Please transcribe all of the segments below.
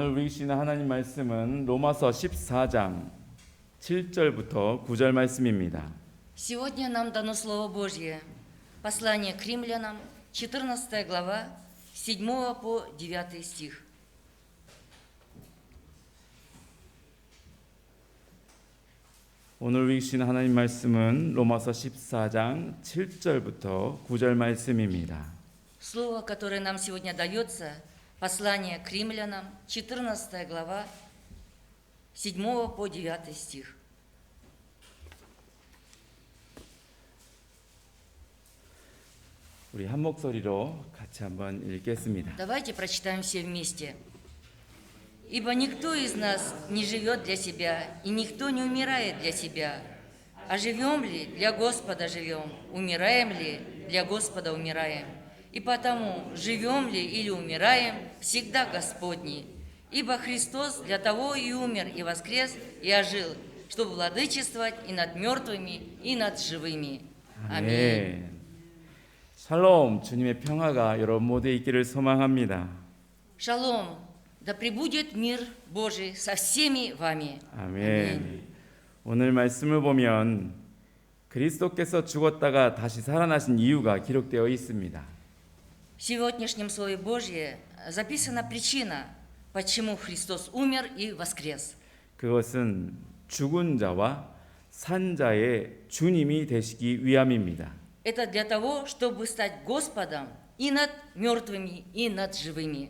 오늘 우리 주시는 하나님 말씀은 로마서 14장 7절부터 9절 말씀입니다. Сегодня нам дано Слово Божье. Послание к римлянам, 14 глава, 7 по 9 стих. 오늘 우리 주시는 하나님 말씀은 로마서 14장 7절부터 9절 말씀입니다. Слово, которое нам сегодня дается, послание к римлянам, 14 глава, 7 по 9 стих. 우리 한 목소리로 같이 한번 읽겠습니다. Давайте прочитаем все вместе. «Ибо никто из нас не живет для себя, и никто не умирает для себя. А живем ли, для Господа живем, умираем ли, для Господа умираем. И потому, живем ли или умираем, всегда Господни. Ибо Христос для того и умер, и воскрес, и ожил, чтобы владычествовать и над мертвыми, и над живыми». Аминь. 샬롬, 주님의 평화가 여러분 모두에 있기를 소망합니다. Шалом, да пребудет мир Божий со всеми вами. 아멘. 오늘 말씀을 보면 그리스도께서 죽었다가 다시 살아나신 이유가 기록되어 있습니다. В сегодняшнем Слове Божье записана причина, почему Христос умер и воскрес. 그것은 죽은 자와 산 자의 주님이 되시기 위함입니다. Это для того, чтобы стать Господом и над мертвыми, и над живыми.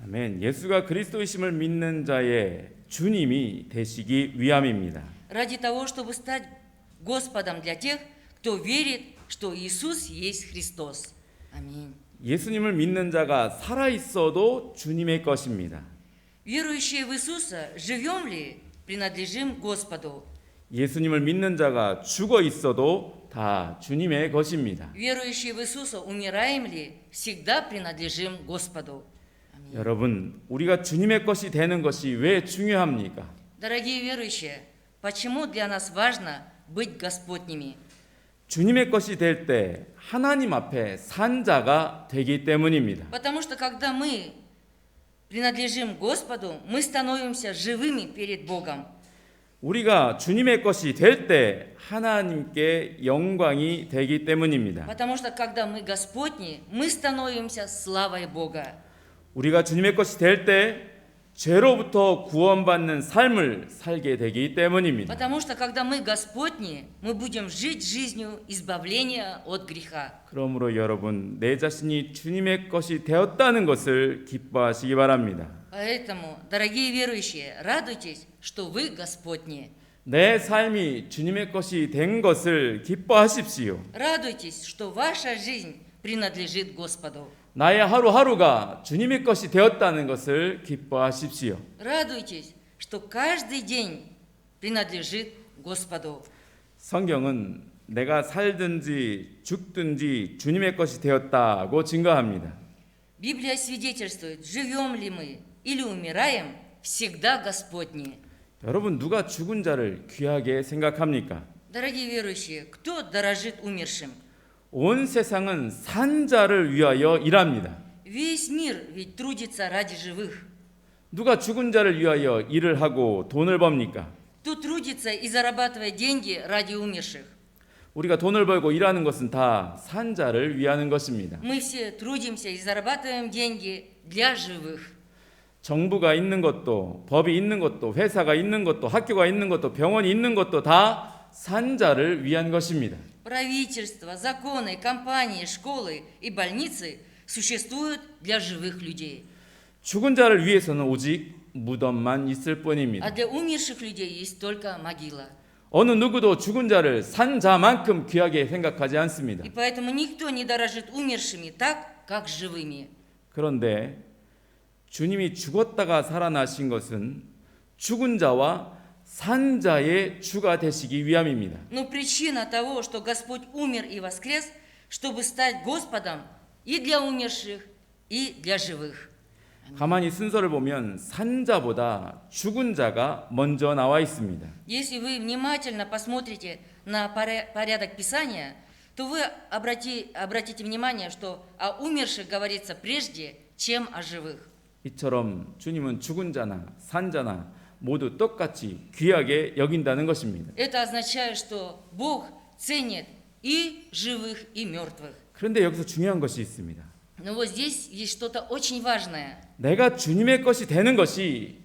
아멘. 예수가 그리스도이심을 믿는 자의 주님이 되시기 위함입니다. Ради того, чтобы стать Господом для тех, кто верит, что Иисус есть Христос. Аминь. 예수님을 믿는 자가 살아 있어도 주님의 것입니다. Верующие в Иисуса, живем ли, принадлежим Господу. 예수님을 믿는 자가 죽어 있어도 다 주님의 것입니다. Верующие в Иисуса, умираем ли, всегда принадлежим Господу. 여러분, 우리가 주님의 것이 되는 것이 왜 중요합니까? Дорогие верующие, почему для нас важно быть Господними? 주님의 것이 될 때 하나님 앞에 산 자가 되기 때문입니다. Потому что когда мы принадлежим Господу, мы становимся живыми перед Богом. 우리가 주님의 것이 될 때 하나님께 영광이 되기 때문입니다. Потому что когда мы Господни, мы становимся славой Бога. 우리가 주님의 것이 될 때 죄로부터 구원받는 삶을 살게 되기 때문입니다. Потому что когда мы Господни, мы будем жить жизнью избавления от греха. 그러므로 여러분, 내 자신이 주님의 것이 되었다는 것을 기뻐하시기 바랍니다. Поэтому, дорогие верующие, радуйтесь, что вы Господни. 내 삶이 주님의 것이 된 것을 기뻐하십시오. Радуйтесь, что ваша жизнь принадлежит Господу. 나의 하루하루가 주님의 것이 되었다는 것을 기뻐하십시오. Радуйтесь, что каждый день принадлежит Господу. 성경은 내가 살든지 죽든지 주님의 것이 되었다고 증거합니다. Библия свидетельствует, живем ли мы или умираем, всегда Господни. 여러분, 누가 죽은 자를 귀하게 생각합니까? Дорогие верующие, кто дорожит умершим? 온 세상은 산 자를 위하여 일합니다. Весь мир ведь трудится ради живых. 누가 죽은 자를 위하여 일을 하고 돈을 법니까? Кто трудится и зарабатывает деньги ради умерших? 우리가 돈을 벌고 일하는 것은 다 산 자를 위하는 것입니다. Мы все трудимся и зарабатываем деньги для живых. 정부가 있는 것도, 법이 있는 것도, 회사가 있는 것도, 학교가 있는 것도, 병원이 있는 것도 다 산 자를 위한 것입니다. Правительство, законы, компании, школы и больницы существуют для живых людей. 죽은 자를 위해서는 오직 무덤만 있을 뿐입니다. А для умерших людей есть только могила. 어느 누구도 죽은 자를 산 자만큼 귀하게 생각하지 않습니다. И поэтому никто не дорожит умершими так, как живыми. 그런데 주님이 죽었다가 살아나신 것은 죽은 자와 산 자의 주가 되시기 위함입니다. Но причина того, что Господь умер и воскрес, чтобы стать Господом и для умерших, и для живых. 가만히 순서를 보면 산 자보다 죽은 자가 먼저 나와 있습니다. Если вы внимательно посмотрите на порядок Писания, то вы обратите внимание, что о умерших говорится прежде, чем о живых. 이처럼 주님은 죽은 자나 산 자나 모두 똑같이 귀하게 여긴다는 것입니다. Это означает, что Бог ценит и живых, и мертвых. 그런데 여기서 중요한 것이 있습니다. Но вот здесь есть что-то очень важное. 내가 주님의 것이 되는 것이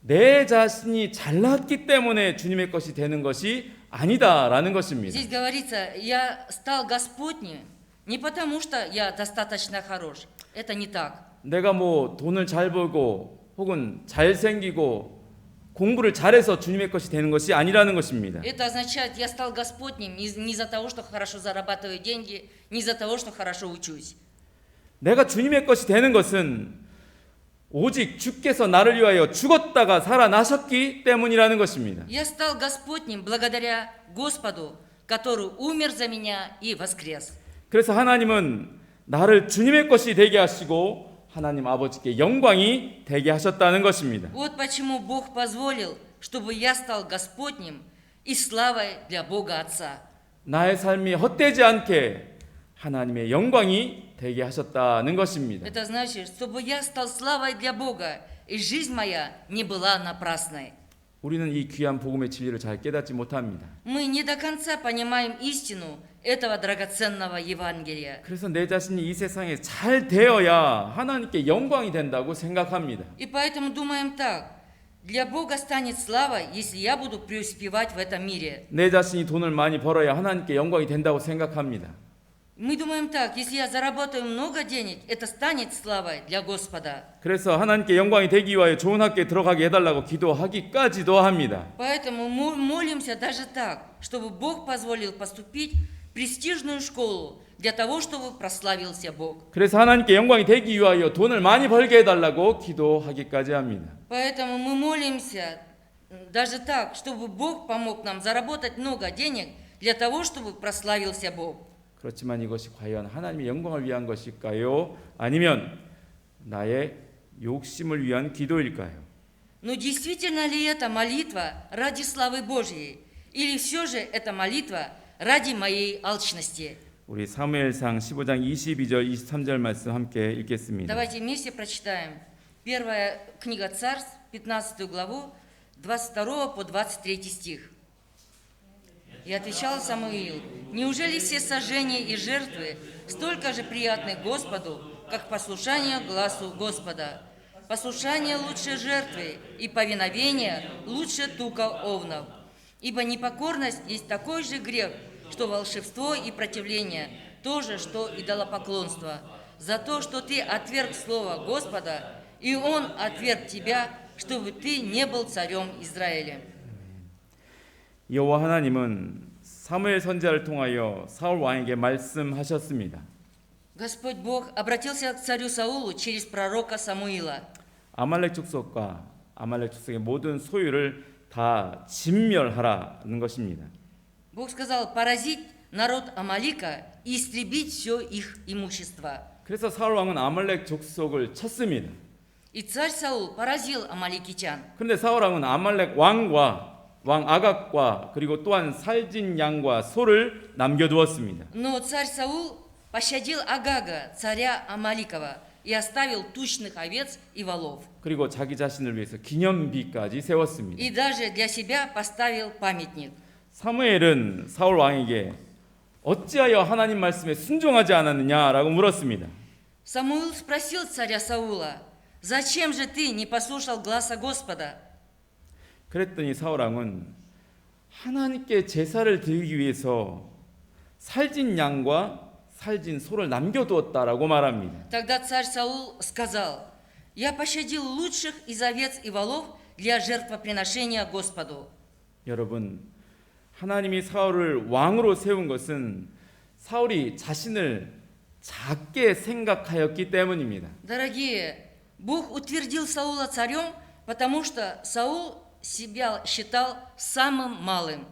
내 자신이 잘났기 때문에 주님의 것이 되는 것이 아니다라는 것입니다. Здесь говорится, я стал Господним не потому, что я достаточно хорош. Это не так. 내가 뭐 돈을 잘 벌고 혹은 잘생기고 공부를 잘해서 주님의 것이 되는 것이 아니라는 것입니다. Это означает, я стал Господним не из-за того, что хорошо зарабатываю деньги, не из-за того, что хорошо учусь. 내가 주님의 것이 되는 것은 오직 주께서 나를 위하여 죽었다가 살아나셨기 때문이라는 것입니다. Я стал Господним благодаря Господу, который умер за меня и воскрес. 그래서 하나님은 나를 주님의 것이 되게 하시고 하나님 아버지께 영광이 되게 하셨다는 것입니다. Вот почему Бог позволил, чтобы я стал Господним и славой для Бога Отца. 나의 삶이 헛되지 않게 하나님의 영광이 되게 하셨다는 것입니다. Это значит, чтобы я стал славой для Бога, и жизнь моя не была напрасной. 우리는 이 귀한 복음의 진리를 잘 깨닫지 못합니다. Мы не до конца понимаем истину этого драгоценного Евангелия. 그래서 내 자신이 이 세상에 잘 되어야 하나님께 영광이 된다고 생각합니다. И поэтому думаем так. Для Бога станет слава, если я буду преуспевать в этом мире. 내 자신이 돈을 많이 벌어야 하나님께 영광이 된다고 생각합니다. Мы думаем так, если я заработаю много денег, это станет славой для Господа. 그래서 하나님께 영광이 되기 위하여 좋은 학교에 들어가게 해달라고 기도하기까지도 합니다. Поэтому мы молимся даже так, чтобы Бог позволил поступить в престижную школу, для того, чтобы прославился Бог. 그래서 하나님께 영광이 되기 위하여 돈을 많이 벌게 해달라고 기도하기까지 합니다. Поэтому мы молимся даже так, чтобы Бог помог нам заработать много денег, для того, чтобы прославился Бог. 그렇지만 이것이 과연 하나님의 영광을 위한 것일까요? 아니면 나의 욕심을 위한 기도일까요? Но действительно ли это молитва ради славы Божьей? Или все же это молитва ради моей алчности? 우리 사무엘상 15장 22절 23절 말씀 함께 읽겠습니다. Давайте вместе прочитаем. Первая книга Царств, 15 главу, 22 по 23 стих. И отвечал Самуил: неужели все сожжения и жертвы столько же приятны Господу, как послушание гласу Господа? Послушание лучше жертвы, и повиновение лучше тука овнов. Ибо непокорность есть такой же грех, что волшебство и противление, то же, что идолопоклонство. За то, что ты отверг слово Господа, и Он отверг тебя, чтобы ты не был царем Израиля. 여호와 하나님은 사무엘 선지자를 통하여 사울 왕에게 말씀하셨습니다. Господь Бог обратился к царю Саулу через пророка Самуила. 아말렉 족속과 아말렉 족속의 모든 소유를 다 진멸하라는 것입니다. Бог сказал поразить народ Амалика и истребить все их имущество. 그래서 사울 왕은 아말렉 족속을 쳤습니다. И царь Саул поразил амаликитян. 그런데 사울 왕은 아말렉 왕과 왕 아각과 그리고 또한 살진 양과 소를 남겨두었습니다. Но царь Саул пощадил Агага, царя Амаликова, и оставил тучных овец и волов. 그리고 자기 자신을 위해서 기념비까지 세웠습니다. И даже для себя поставил памятник. 사무엘은 사울 왕에게 어찌하여 하나님 말씀에 순종하지 않았느냐라고 물었습니다. Самуил спросил царя Саула: зачем же ты не послушал гласа Господа? 그랬더니 사울 왕은 하나님께 제사를 드리기 위해서 살진 양과 살진 소를 남겨두었다라고 말합니다. Тогда царь Саул сказал: я пощадил лучших из овец и волов для жертвоприношения Господу. 여러분, 하나님이 사울을 왕으로 세운 것은 사울이 자신을 작게 생각하였기 때문입니다. Дорогие, Бог утвердил Саула царем, потому что Саул себя считал самым малым.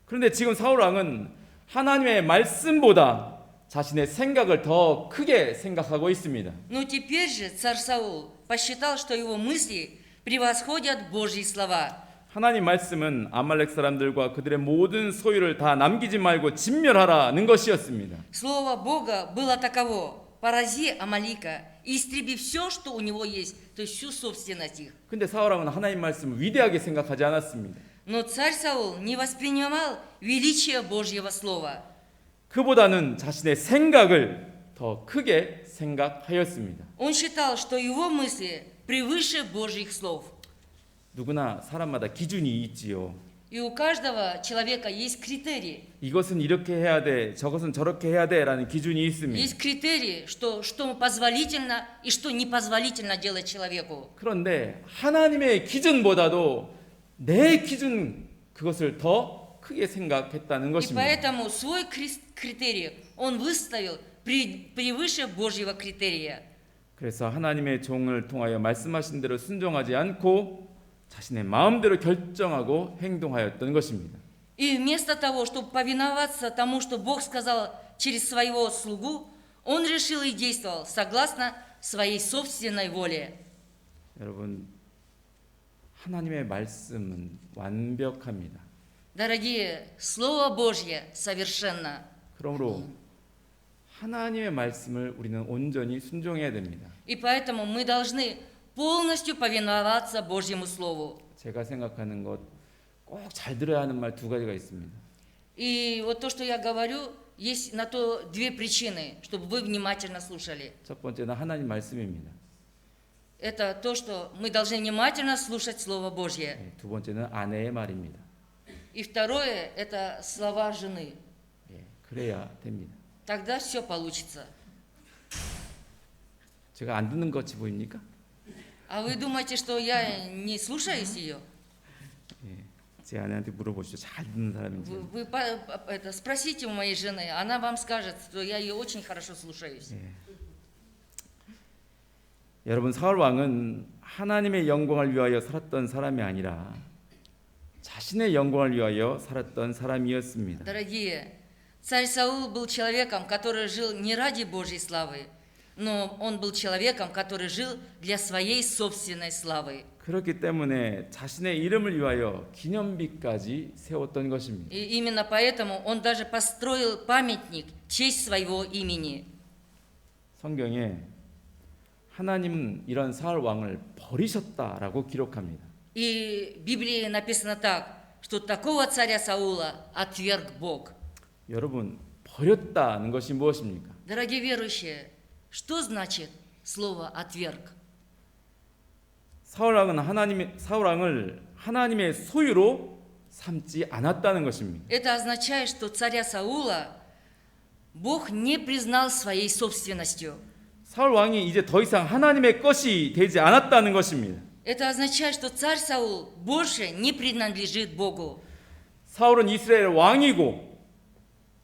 그런데 지금 사울 왕은 하나님의 말씀보다 자신의 생각을 더 크게 생각하고 있습니다. Но теперь же царь Саул посчитал, что его мысли превосходят Божьи слова. 하나님 말씀은 아말렉 사람들과 그들의 모든 소유를 다 남기지 말고 진멸하라는 것이었습니다. Слово Бога было таково: порази Амалика и истреби все, что у него есть, то есть всю собственность их. 근데 사울왕은 하나님 말씀을 위대하게 생각하지 않았습니다. Но царь Саул не воспринимал величие Божьего Слова. 그보다는 자신의 생각을 더 크게 생각하였습니다. Он считал, что его мысли превыше Божьих слов. 누구나 사람마다 기준이 있지요. И у каждого человека есть критерии. 이것은 이렇게 해야 돼, 저것은 저렇게 해야 돼라는 기준이 있습니다. Есть критерии, что позволительно и что непозволительно делать человеку. 그런데 하나님의 기준보다도 내 기준 그것을 더 크게 생각했다는 И 것입니다. поэтому свой критерий он выставил превыше Божьего критерия. 그래서 하나님의 종을 통하여 말씀하신 대로 순종하지 않고 자신의 마음대로 결정하고 행동하였던 것입니다. И вместо того, чтобы повиноваться тому, что Бог сказал через своего слугу, он решил и действовал согласно своей собственной воле. 여러분, 하나님의 말씀은 완벽합니다. Дорогие, Слово Божье совершенно. 그러므로 하나님의 말씀을 우리는 온전히 순종해야 됩니다. И поэтому мы должны полностью повиноваться Божьему Слову. 제가 생각하는 것 꼭 잘 들어야 하는 말 두 가지가 있습니다. И вот то, что я говорю, есть на то две причины, чтобы вы внимательно слушали. 첫 번째는 하나님 말씀입니다. Это то, что мы должны внимательно слушать Слово Божье. 두 번째는 아내의 말입니다. И второе – это слова жены. 그래야 됩니다. Тогда все получится. 제가 안 듣는 것 같이 보입니까? А вы думаете, что я не слушаюсь ее? 제 아내한테 물어보시죠. 잘 듣는 사람인지. Вы спросите у моей жены, она вам скажет, что я ее очень хорошо слушаюсь. 여러분, 사울 왕은 하나님의 영광을 위하여 살았던 사람이 아니라 자신의 영광을 위하여 살았던 사람이었습니다. Дорогие, царь Саул был человеком, который жил не ради Божьей славы, но он был человеком, который жил для своей собственной славы. 그렇기 때문에 자신의 이름을 위하여 기념비까지 세웠던 것입니다. И именно поэтому он даже построил памятник в честь своего имени. 성경에 하나님은 이런 사울 왕을 버리셨다라고 기록합니다. И в Библии написано так, что такого царя Саула отверг Бог. 여러분, 버렸다는 것이 무엇입니까? Дорогие верующие, что значит слово «отверг»? 사울 왕을 하나님의 소유로 삼지 않았다는 것입니다. Это означает, что царя Саула Бог не признал своей собственностью. 사울 왕이 이제 더 이상 하나님의 것이 되지 않았다는 것입니다. Это означает, что царь Саул больше не принадлежит Богу. 사울은 이스라엘 왕이고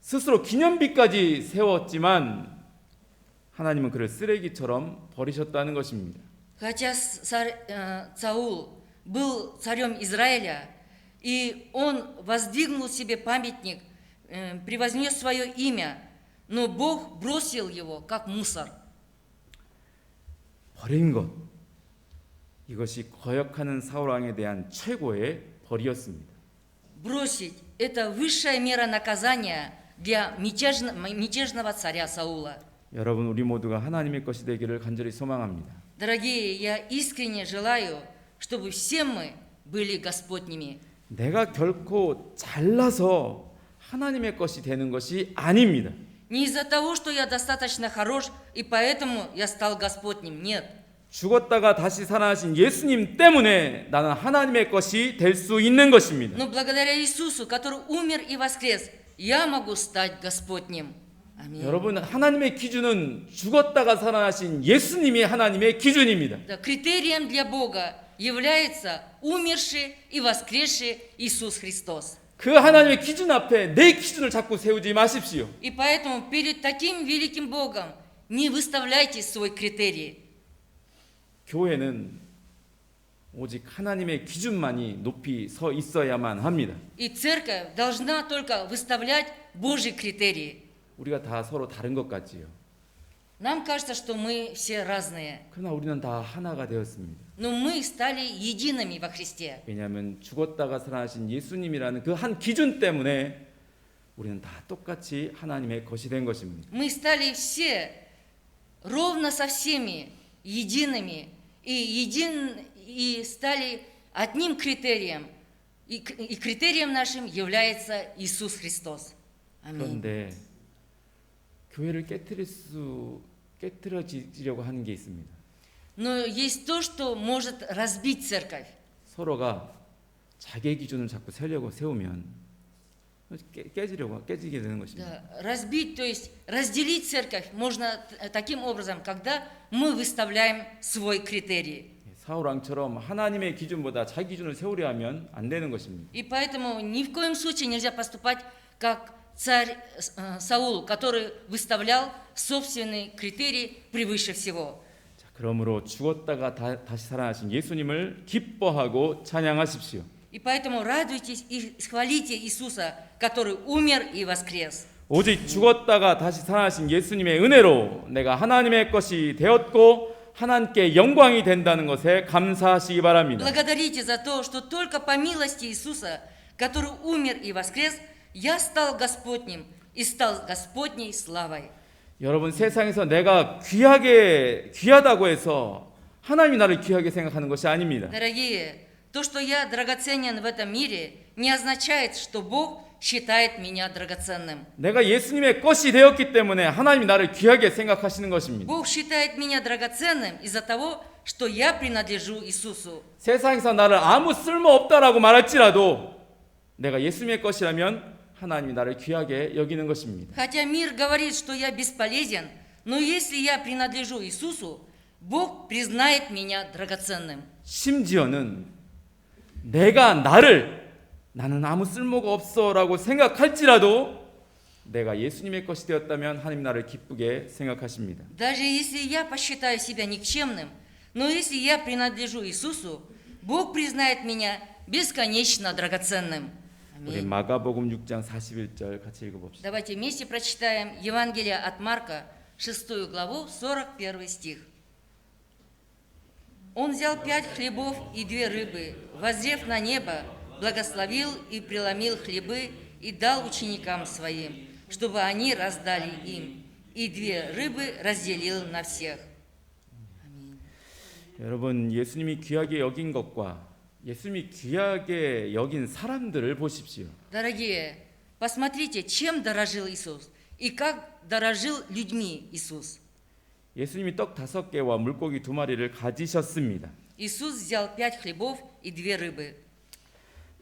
스스로 기념비까지 세웠지만 하나님은 그를 쓰레기처럼 버리셨다는 것입니다. Хотя Саул был царем Израиля, и он воздвигнул себе памятник, превознес свое имя, но Бог бросил его, как мусор. 버린 것, 이것이 거역하는 사울 왕에 대한 최고의 벌이었습니다. Бросить – это высшая мера наказания для мятежного царя Саула. 여러분, 우리 모두가 하나님의 것이 되기를 간절히 소망합니다. Дорогие, я искренне желаю, чтобы все мы были Господними. 내가 결코 잘나서 하나님의 것이 되는 것이 아닙니다. Не из-за того, что я достаточно хорош, и поэтому я стал Господним. Нет. 죽었다가 다시 살아나신 예수님 때문에 나는 하나님의 것이 될 수 있는 것입니다. Но благодаря Иисусу, который умер и воскрес, я могу стать Господним. Аминь. 여러분, 하나님의 기준은 죽었다가 살아나신 예수님이 하나님의 기준입니다. Да, критерием для Бога является умерший и воскресший Иисус Христос. 그 하나님의 기준 앞에 내 기준을 자꾸 세우지 마십시오. И поэтому перед таким великим Богом не выставляйте свой критерий. 교회는 오직 하나님의 기준만이 높이 서 있어야만 합니다. И церковь должна только выставлять Божий критерий. 우리가 다 서로 다른 것 같지요. Нам кажется, что мы все разные, 그러나 우리는 다 하나가 되었습니다. но мы стали едиными во Христе. 왜냐하면 죽었다가 살아나신 예수님이라는 그 한 기준 때문에 우리는 다 똑같이 하나님의 것이 된 것입니다. Мы стали все ровно со всеми едиными и стали одним критерием. И критерием нашим является Иисус Христос. Аминь. 그런데 교회를 깨트려지려고 하는 게 있습니다. Но есть то, что может разбить церковь. 서로가 자기 기준을 자꾸 세우면 깨지게 되는 것입니다. Да, разбить, то есть разделить церковь можно таким образом, когда мы выставляем свой критерий. 사울 왕처럼 하나님의 기준보다 자기 기준을 세우려 하면 안 되는 것입니다. И поэтому ни в коем случае нельзя поступать как царь Саул, который выставлял собственный критерий превыше всего. 자, 그러므로 죽었다가 다시 살아나신 예수님을 기뻐하고 찬양하십시오. И поэтому радуйтесь и хвалите Иисуса, который умер и воскрес. 오직 죽었다가 다시 살아나신 예수님의 은혜로 내가 하나님의 것이 되었고 하나님께 영광이 된다는 것에 감사하시기 바랍니다. Благодарите за то, что только по милости Иисуса, который умер и воскрес, я стал Господним и стал Господней славой. 여러분 세상에서 내가 귀하다고 해서 하나님이 나를 귀하게 생각하는 것이 아닙니다. Дорогие, то, что я драгоценен в этом мире, не означает, что Бог считает меня драгоценным. 내가 예수님의 것이 되었기 때문에 하나님이 나를 귀하게 생각하시는 것입니다. Бог считает меня драгоценным из-за того, что я принадлежу Иисусу. 세상에서 나를 아무 쓸모 없다라고 말할지라도 내가 예수님의 것이라면 하나님이 나를 귀하게 여기는 것입니다. Хотя мир говорит, что я бесполезен, но если я принадлежу Иисусу, Бог признает меня драгоценным. 심지어는 나는 아무 쓸모가 없어라고 생각할지라도 내가 예수님의 것이 되었다면 하나님 나를 기쁘게 생각하십니다. Даже если я посчитаю себя никчемным, но если я принадлежу Иисусу, Бог признает меня бесконечно драгоценным. 우리 Аминь. 마가복음 6장 41절 같이 읽어봅시다. Давайте вместе прочитаем Евангелие от Марка, 6 главу, 41 стих. Он взял 5 хлебов и 2 рыбы, воззрев на небо, благословил и преломил хлебы и дал ученикам своим, чтобы они раздали им, и 2 рыбы разделил на всех. 여러분 예수님이 귀하게 여긴 것과 예수님이 귀하게 여긴 사람들을 보십시오. Дорогие, посмотрите, чем дорожил Иисус и как дорожил людьми Иисус. 예수님이 떡 5개와 물고기 2마리를 가지셨습니다. Иисус взял 5 хлебов и 2 рыбы.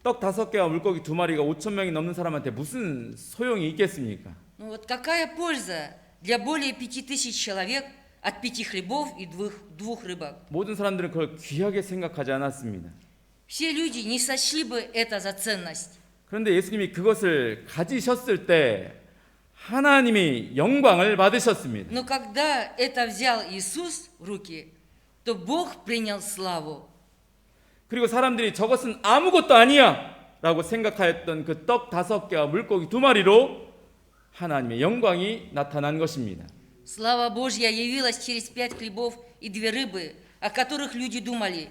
떡 5개와 물고기 2마리가 5천 명이 넘는 사람한테 무슨 소용이 있겠습니까? Ну вот какая польза для более 5000 человек от 5 хлебов и 2 рыбок? 모든 사람들은 그걸 귀하게 생각하지 않았습니다. Все люди не сочли бы это за ценность. 그런데 예수님이 그것을 가지셨을 때 하나님이 영광을 받으셨습니다. Но когда это взял Иисус в руки, то Бог принял славу. 그리고 사람들이 저것은 아무것도 아니야 라고 생각하였던 그 떡 5개와 물고기 2마리로 하나님의 영광이 나타난 것입니다. Слава Божья явилась через 5 хлебов и 2 рыбы, о которых люди думали,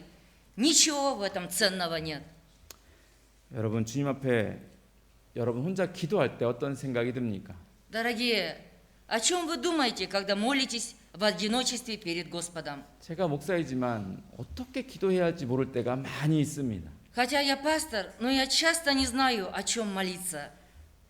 ничего в этом ценного нет. 여러분 주님 앞에 여러분 혼자 기도할 때 어떤 생각이 듭니까? Дорогие, о чем вы думаете, когда молитесь в одиночестве перед Господом? 제가 목사이지만 어떻게 기도해야 할지 모를 때가 많이 있습니다. Хотя я пастор, но я часто не знаю, о чем молиться.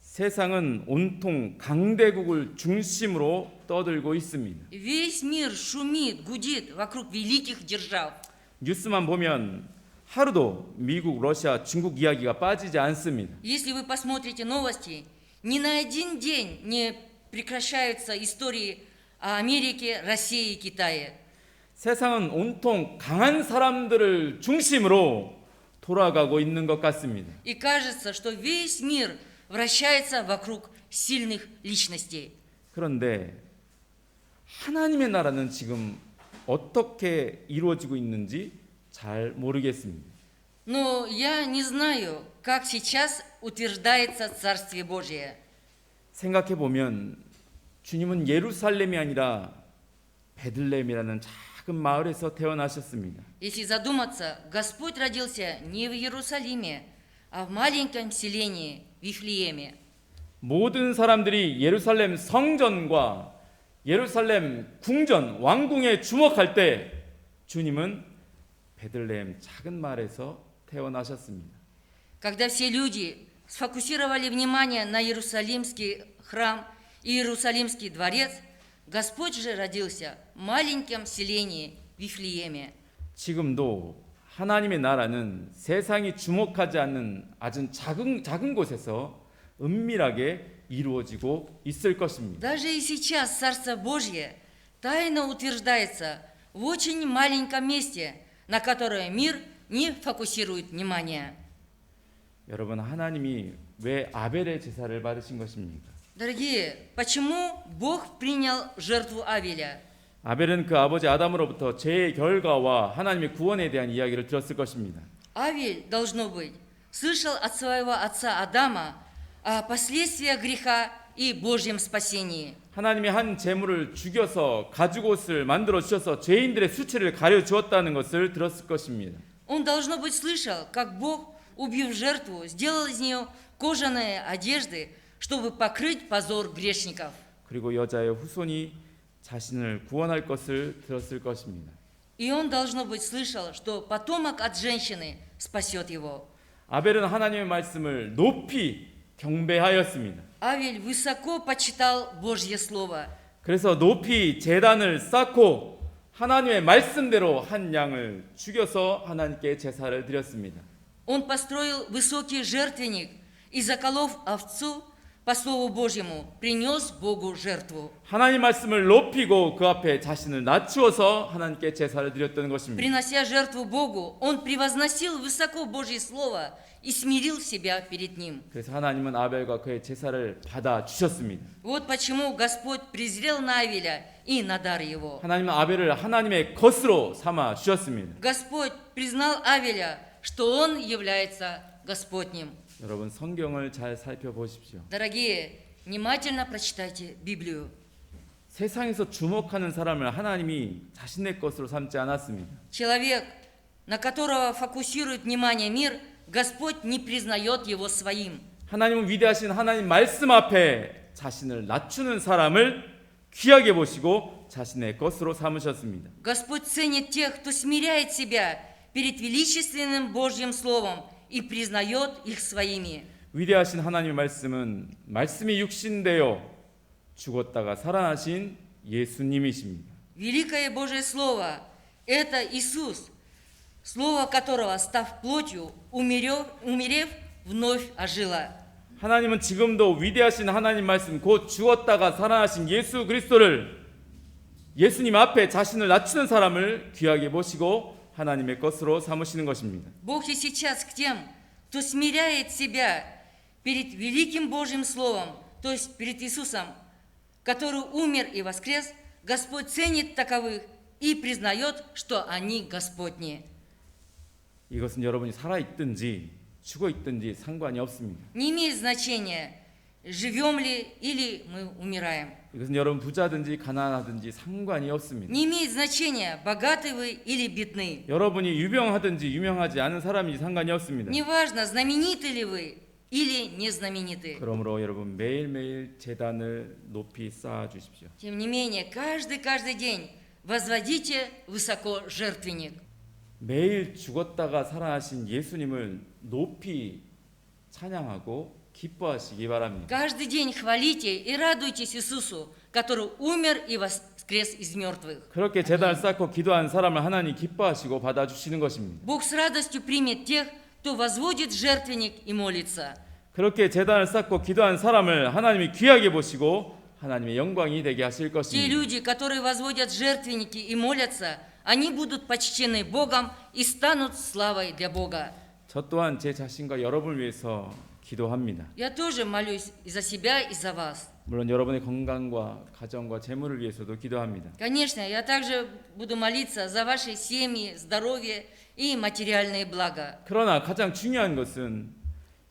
세상은 온통 강대국을 중심으로 떠들고 있습니다. Весь мир шумит, гудит вокруг великих держав. 뉴스만 보면 하루도 미국, 러시아, 중국 이야기가 빠지지 않습니다. Если вы посмотрите новости, ни на один день не прекращаются истории о Америке, России и Китае. 세상은 온통 강한 사람들을 중심으로 돌아가고 있는 것 같습니다. И кажется, что весь мир вращается вокруг сильных личностей. 그런데 하나님의 나라는 지금 어떻게 이루어지고 있는지 잘 모르겠습니다. Но я не знаю, как сейчас утверждается Царствие Божие. 생각해 보면 주님은 예루살렘이 아니라 베들레헴이라는 작은 마을에서 태어나셨습니다. Если задуматься, Господь родился не в Иерусалиме, а в маленьком селении Вифлееме. 모든 사람들이 예루살렘 성전과 예루살렘 궁전 왕궁에 주목할 때 주님은 베들레헴 작은 마을에서 태어나셨습니다. Когда все люди сфокусировали внимание на Иерусалимский храм и Иерусалимский дворец, Господь же родился в маленьком селении Вифлееме. 지금도 하나님의 나라는 세상이 주목하지 않는 아주 작은 곳에서 은밀하게 이루어지고 있을 것입니다. Даже и сейчас Царство Божье тайно утверждается в очень маленьком месте, на которое мир не фокусирует внимание. 여러분, 하나님이 왜 아벨의 제사를 받으신 것입니까? Дорогие, почему Бог принял жертву Авеля? 아벨은 그 아버지 아담으로부터 죄의 결과와 하나님의 구원에 대한 이야기를 들었을 것입니다. Авель, должно быть, слышал от своего отца Адама о последствиях греха и Божьем спасении. 하나님이 한 제물을 죽여서 가죽옷을 만들어 주셔서 죄인들의 수치를 가려 주었다는 것을 들었을 것입니다. Он, должно быть, слышал, как Бог, убив жертву, сделал из нее кожаные одежды, чтобы покрыть позор грешников. 그리고 여자의 후손이 자신을 구원할 것을 들었을 것입니다. И он, должно быть, слышал, что потомок от женщины спасет его. 아벨은 하나님의 말씀을 높이 경배하였습니다. Авель высоко почитал Божье Слово. 그래서 높이 제단을 쌓고 하나님의 말씀대로 한 양을 죽여서 하나님께 제사를 드렸습니다. Он построил высокий жертвенник и, заколов овцу, по Слову Божьему, принес Богу жертву. 하나님 말씀을 높이고 그 앞에 자신을 낮추어서 하나님께 제사를 드렸던 것입니다. Принося жертву Богу, он превозносил высоко Божье Слово и смирил себя перед Ним. 그래서 하나님은 아벨과 그의 제사를 받아 주셨습니다. Вот почему Господь презрел на Авеля и на дар его. 하나님은 아벨을 하나님의 것으로 삼아 주셨습니다. Господь признал Авеля, что он является Господним. 여러분, 성경을 잘 살펴보십시오. Дорогие, внимательно прочитайте Библию. 세상에서 주목하는 사람을 하나님이 자신의 것으로 삼지 않았습니다. Человек, на которого фокусирует внимание мир, Господь не признает его своим. 하나님은 위대하신 하나님 말씀 앞에 자신을 낮추는 사람을 귀하게 보시고 자신의 것으로 삼으셨습니다. Господь ценит тех, кто смиряет себя перед величественным Божьим Словом и признает их своими. 위대하신 하나님의 말씀은 말씀이 육신되어 죽었다가 살아나신 예수님이십니다. Великое Божье Слово – это Иисус, Слово которого, став плотью, умерев, вновь ожило. 하나님은 지금도 위대하신 하나님 말씀, 곧 죽었다가 살아나신 예수 그리스도를, 예수님 앞에 자신을 낮추는 사람을 귀하게 보시고 하나님의 것으로 삼으시는 것입니다. Бог и сейчас к тем, кто смиряет себя перед великим Божьим Словом, то есть перед Иисусом, который умер и воскрес, Господь ценит таковых и признает, что они Господни. 이것은 여러분이 살아있든지 죽어있든지 상관이 없습니다. Не имеет значения, живем ли или мы умираем. 이것은 여러분 부자든지 가난하든지 상관이 없습니다. Не имеет значения, богаты вы или бедны. 여러분이 유명하든지 유명하지 않은 사람인지 상관이 없습니다. Неважно, знамениты ли вы или не знамениты. 그러므로 여러분 매일매일 제단을 높이 쌓아 주십시오. Тем не менее, каждый день возводите высоко жертвенник. 매일 죽었다가 살아나신 예수님을 높이 찬양하고 기뻐하시기 바랍니다. Каждый день хвалите и радуйтесь Иисусу, который умер и воскрес из мертвых. 그렇게 제단을 쌓고 기도한 사람을 하나님 기뻐하시고 받아주시는 것입니다. Бог с радостью примет тех, кто возводит жертвенник и молится. 그렇게 제단을 쌓고 기도한 사람을 하나님이 귀하게 보시고 하나님의 영광이 되게 하실 Те 것입니다. люди, которые возводят жертвенники и молятся, они будут почтены Богом и станут славой для Бога. 저 또한 제 자신과 여러분을 위해서 기도합니다. Я тоже молюсь и за себя, и за вас. 물론 여러분의 건강과 가정과 재물을 위해서도 기도합니다. Конечно, я также буду молиться за ваши семьи, здоровье и материальные блага. 그러나 가장 중요한 것은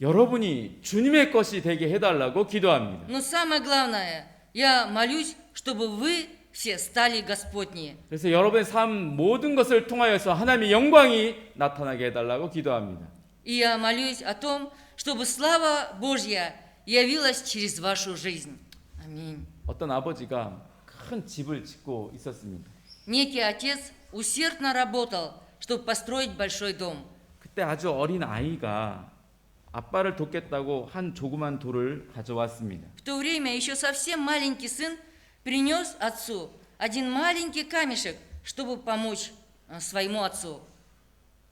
여러분이 주님의 것이 되게 해달라고 기도합니다. Но самое главное, я молюсь, чтобы вы все стали Господни. 그래서 여러분의 삶 모든 것을 통하여서 하나님의 영광이 나타나게 해달라고 기도합니다. И я молюсь о том, чтобы слава Божья явилась через вашу жизнь. Аминь. 어떤 아버지가 큰 집을 짓고 있었습니다. Некий отец усердно работал, чтобы построить большой дом. 그때 아주 어린 아이가 아빠를 돕겠다고 한 조그만 돌을 가져왔습니다. В то время еще совсем маленький сын принес отцу один маленький камешек, чтобы помочь своему отцу.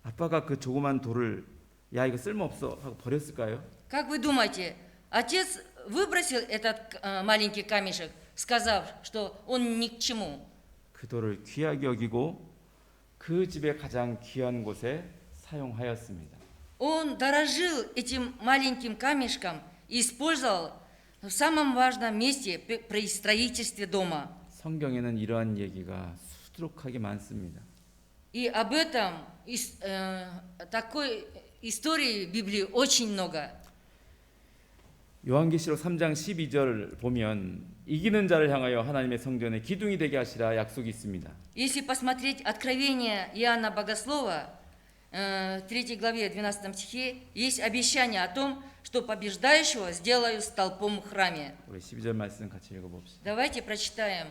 아빠가 그 조그만 돌을 야 이거 쓸모없어 하고 버렸을까요? Как вы думаете, отец выбросил этот маленький камешек, сказав, что он ни к чему? 그 돌을 귀하게 여기고 그 집의 가장 귀한 곳에 사용하였습니다. Он дорожил этим маленьким камешком и использовал в самом важном месте при строительстве дома. 성경에는 이러한 얘기가 수두룩하게 많습니다. И об этом такой истории в Библии очень много. 요한계시록 3장 12절 보면 이기는 자를 향하여 하나님의 성전에 기둥이 되게 하시라 약속이 있습니다. Если посмотреть Откровение Иоанна Богослова, 3 главе 12 стихе, есть обещание о том, что побеждающего сделаю столпом в храме. 우리 12절 말씀 같이 읽어봅시다. Давайте прочитаем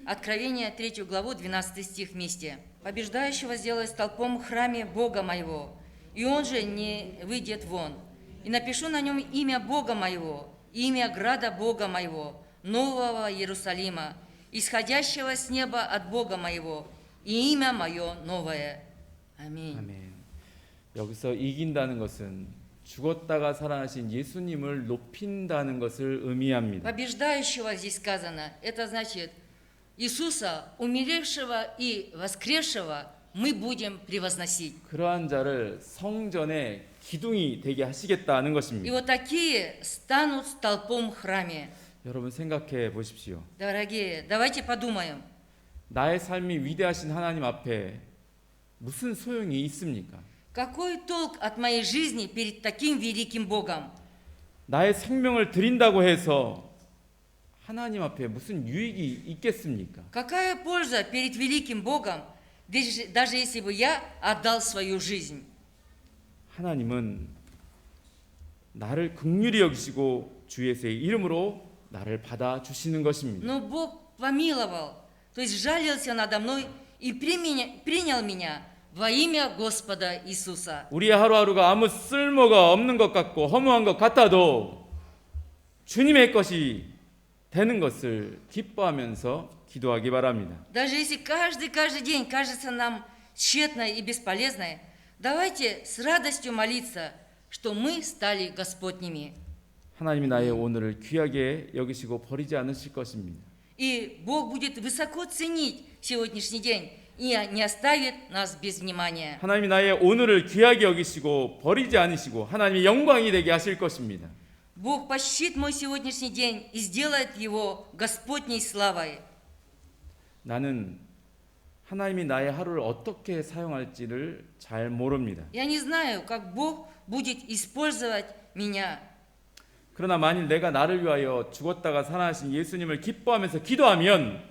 Откровение 3 главу 12 стих вместе. «Побеждающего сделаю столпом в храме Бога моего, и он же не выйдет вон. И напишу на нем имя Бога моего, имя града Бога моего, нового Иерусалима, исходящего с неба от Бога моего, и имя мое новое». 아멘. 아멘. 여기서 이긴다는 것은 죽었다가 살아나신 예수님을 높인다는 것을 의미합니다. Побеждающего здесь сказано, это значит Иисуса, умеревшего и воскресшего, мы будем превозносить. 그러한 자를 성전에 기둥이 되게 하시겠다는 И 것입니다. вот такие станут столпом в храме. 여러분 생각해 보십시오. Дорогие, давайте подумаем, 나의 삶이 위대하신 하나님 앞에 무슨 소용이 있습니까? какой толк от моей жизни перед таким великим Богом? 나의 생명을 드린다고 해서 하나님 앞에 무슨 유익이 있겠습니까? Какая польза перед великим Богом, даже если бы я отдал свою жизнь? 하나님은 나를 긍휼히 여기시고 주 예수의 이름으로 나를 받아 주시는 것입니다. Но Бог помиловал, то есть жалился надо мной и принял меня во имя Господа Иисуса. 우리의 하루하루가 아무 쓸모가 없는 것 같고 허무한 것 같아도 주님의 것이 되는 것을 기뻐하면서 기도하기 바랍니다. Даже если каждый день кажется нам тщетной и бесполезной, давайте с радостью молиться, что мы стали Господними. 하나님이 나의 오늘을 귀하게 여기시고 버리지 않으실 것입니다. И Бог будет высоко ценить сегодняшний день и не оставит нас без внимания. 하나님이 나의 오늘을 귀하게 여기시고 버리지 않으시고 하나님의 영광이 되게 하실 것입니다. Бог пощадит мой сегодняшний день и сделает его Господней славой. 나는 하나님이 나의 하루를 어떻게 사용할지를 잘 모릅니다. Я не знаю, как Бог будет использовать меня. 그러나 만일 내가 나를 위하여 죽었다가 살아나신 예수님을 기뻐하면서 기도하면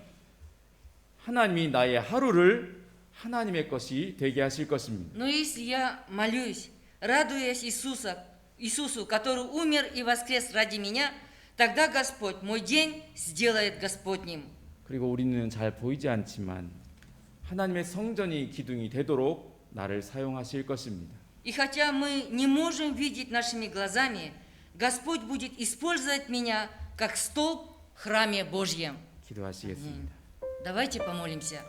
하나님이 나의 하루를 하나님의 것이 되게 하실 것입니다. Но если я молюсь, радуясь Иисусу, который умер и воскрес ради меня, тогда Господь мой день сделает Господним. 그리고 우리는 잘 보이지 않지만 하나님의 성전이 기둥이 되도록 나를 사용하실 것입니다. И хотя мы не можем видеть нашими глазами, Господь будет использовать меня как столб в храме Божьем. 기도하시겠습니다. Давайте помолимся.